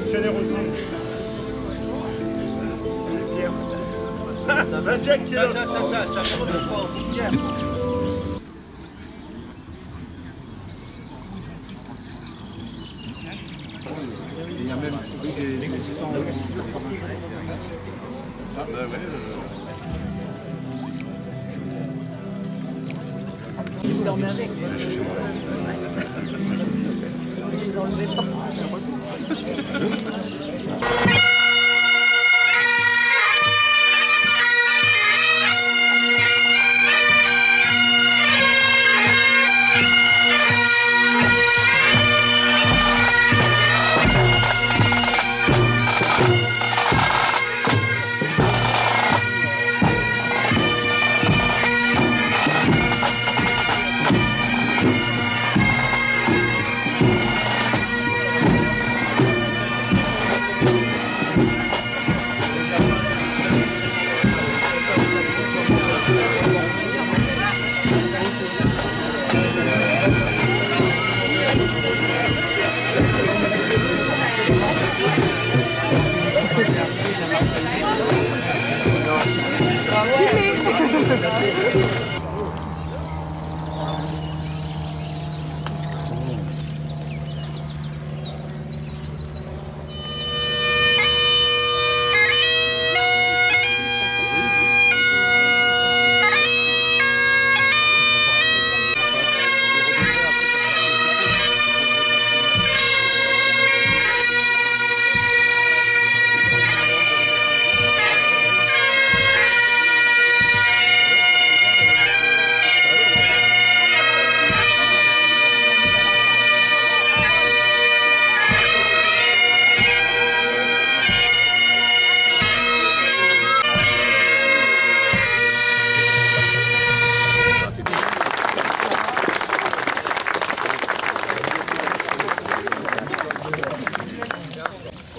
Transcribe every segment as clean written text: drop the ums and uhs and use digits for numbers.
fonctionnaire aussi. Ah, Jack qui est là. Tiens, Pierre. Il y a même des existants. Ah bah ouais. Il dormait avec. Il dormait pas.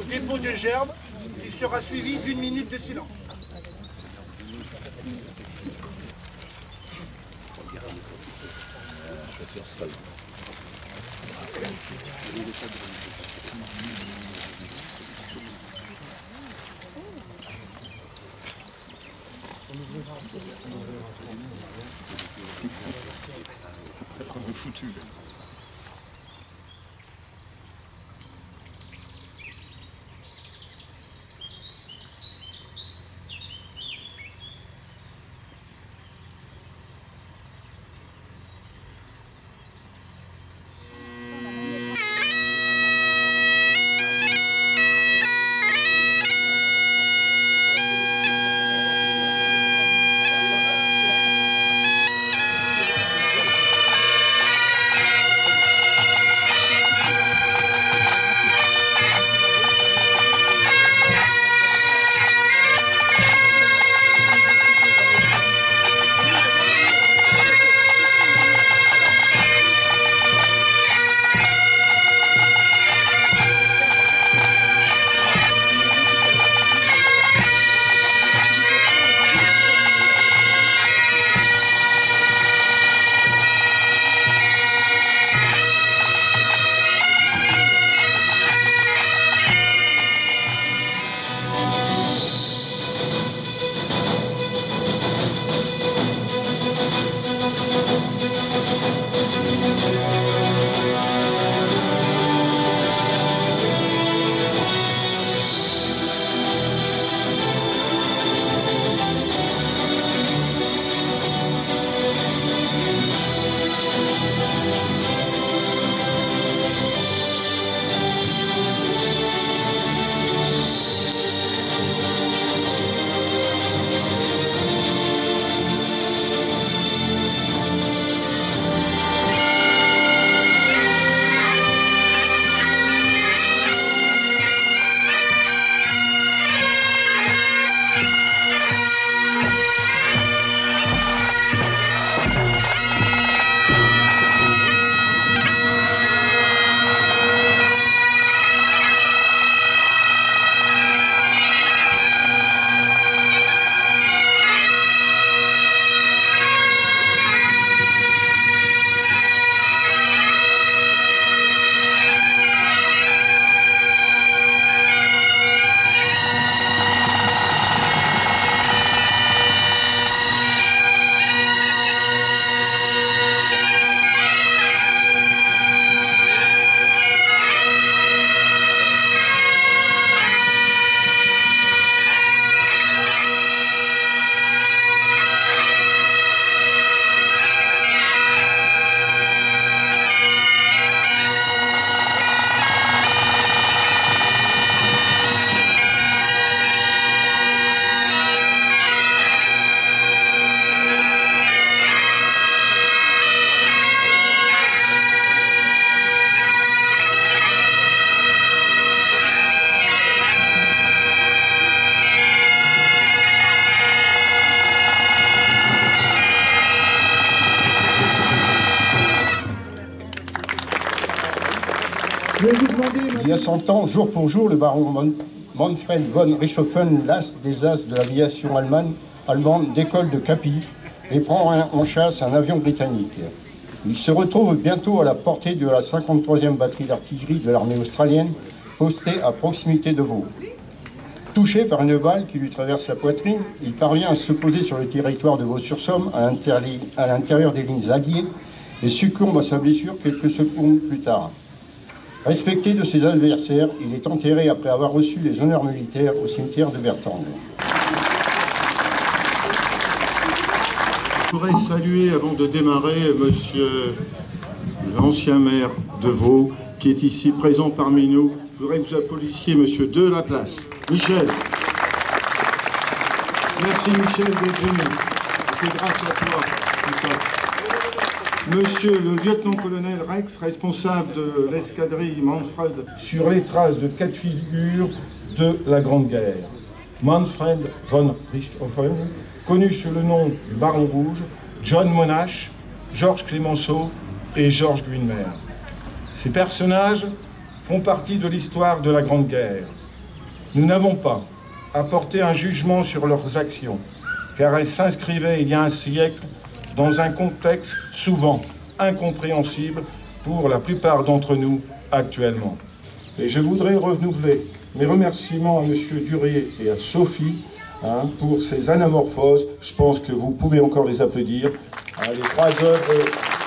Dépôt de gerbe qui sera suivi d'une minute de silence. On est foutu. 1900 ans, jour pour jour, le baron Manfred von Richthofen, l'as des as de l'aviation allemande, décolle de Capi et prend en chasse un avion britannique. Il se retrouve bientôt à la portée de la 53e batterie d'artillerie de l'armée australienne, postée à proximité de Vaud. Touché par une balle qui lui traverse la poitrine, il parvient à se poser sur le territoire de Vaux-sur-Somme, à l'intérieur des lignes alliées, et succombe à sa blessure quelques secondes plus tard. Respecté de ses adversaires, il est enterré après avoir reçu les honneurs militaires au cimetière de Bertrange. Je voudrais saluer, avant de démarrer, monsieur l'ancien maire de Vaud, qui est ici présent parmi nous. Je voudrais que vous applaudissiez monsieur Delaplace. Michel. Merci Michel d'être venu. C'est grâce à toi, Michel. Monsieur le lieutenant-colonel Rex, responsable de l'escadrille Manfred, sur les traces de cas de figure de la Grande Guerre. Manfred von Richthofen, connu sous le nom du Baron Rouge, John Monash, Georges Clemenceau et Georges Guilmer. Ces personnages font partie de l'histoire de la Grande Guerre. Nous n'avons pas à porter un jugement sur leurs actions, car elles s'inscrivaient il y a un siècle dans un contexte souvent incompréhensible pour la plupart d'entre nous actuellement. Et je voudrais renouveler mes remerciements à M. Durier et à Sophie pour ces anamorphoses. Je pense que vous pouvez encore les applaudir. Les 3 œuvres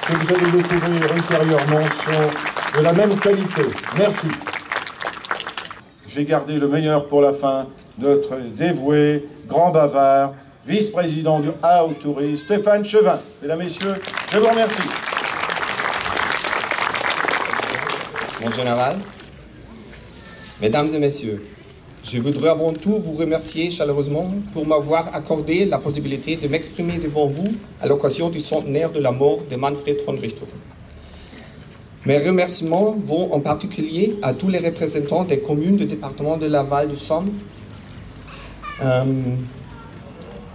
que vous allez découvrir ultérieurement sont de la même qualité. Merci. J'ai gardé le meilleur pour la fin. Notre dévoué, grand bavard, vice-président du Haut Tourisme, Stéphane Chevin. Mesdames, Messieurs, je vous remercie. Mon général, Mesdames et Messieurs, je voudrais avant tout vous remercier chaleureusement pour m'avoir accordé la possibilité de m'exprimer devant vous à l'occasion du centenaire de la mort de Manfred von Richthofen. Mes remerciements vont en particulier à tous les représentants des communes du département de la Val-de-Somme,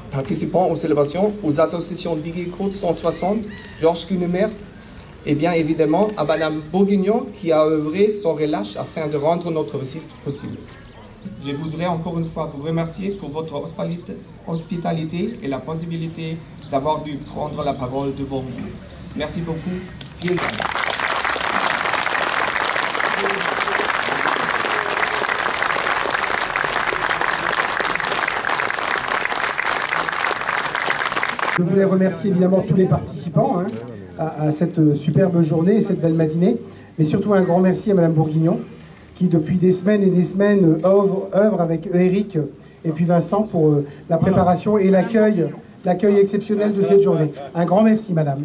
participant aux célébrations, aux associations Digicode 160, Georges Guilmer, et bien évidemment à Madame Bourguignon qui a œuvré sans relâche afin de rendre notre visite possible. Je voudrais encore une fois vous remercier pour votre hospitalité et la possibilité d'avoir dû prendre la parole devant vous. Merci beaucoup. Vielen Dank. Je voulais remercier évidemment tous les participants à cette superbe journée et cette belle matinée, mais surtout un grand merci à Madame Bourguignon, qui depuis des semaines et des semaines œuvre avec Eric et puis Vincent pour la préparation et l'accueil exceptionnel de cette journée. Un grand merci, Madame.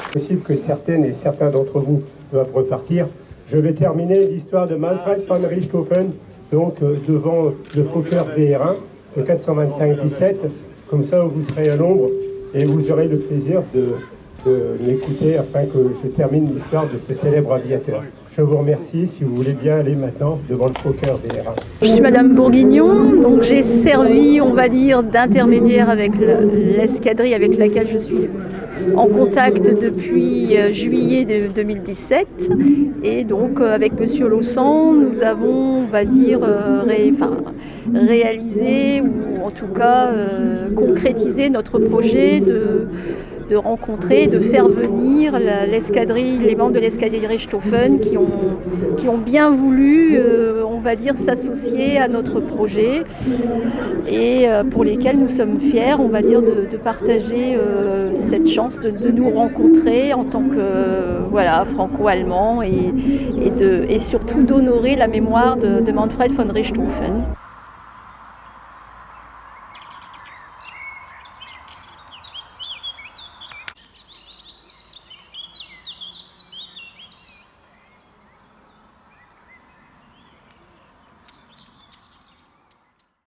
C'est possible que certaines et certains d'entre vous doivent repartir. Je vais terminer l'histoire de Manfred von Richthofen, donc devant le Fokker DR1, le 425-17, comme ça vous serez à l'ombre et vous aurez le plaisir de m'écouter afin que je termine l'histoire de ce célèbre aviateur. Je vous remercie, si vous voulez bien aller maintenant devant le Fokker DR1. Je suis Madame Bourguignon, donc j'ai servi, on va dire, d'intermédiaire avec l'escadrille avec laquelle je suis en contact depuis juillet 2017. Et donc avec Monsieur Laussan, nous avons, on va dire, réalisé ou en tout cas concrétisé notre projet de rencontrer, de faire venir l'escadrille, les membres de l'escadrille Richthofen qui ont bien voulu, on va dire, s'associer à notre projet et pour lesquels nous sommes fiers, on va dire, de partager cette chance de nous rencontrer en tant que voilà, franco-allemands et surtout d'honorer la mémoire de Manfred von Richthofen.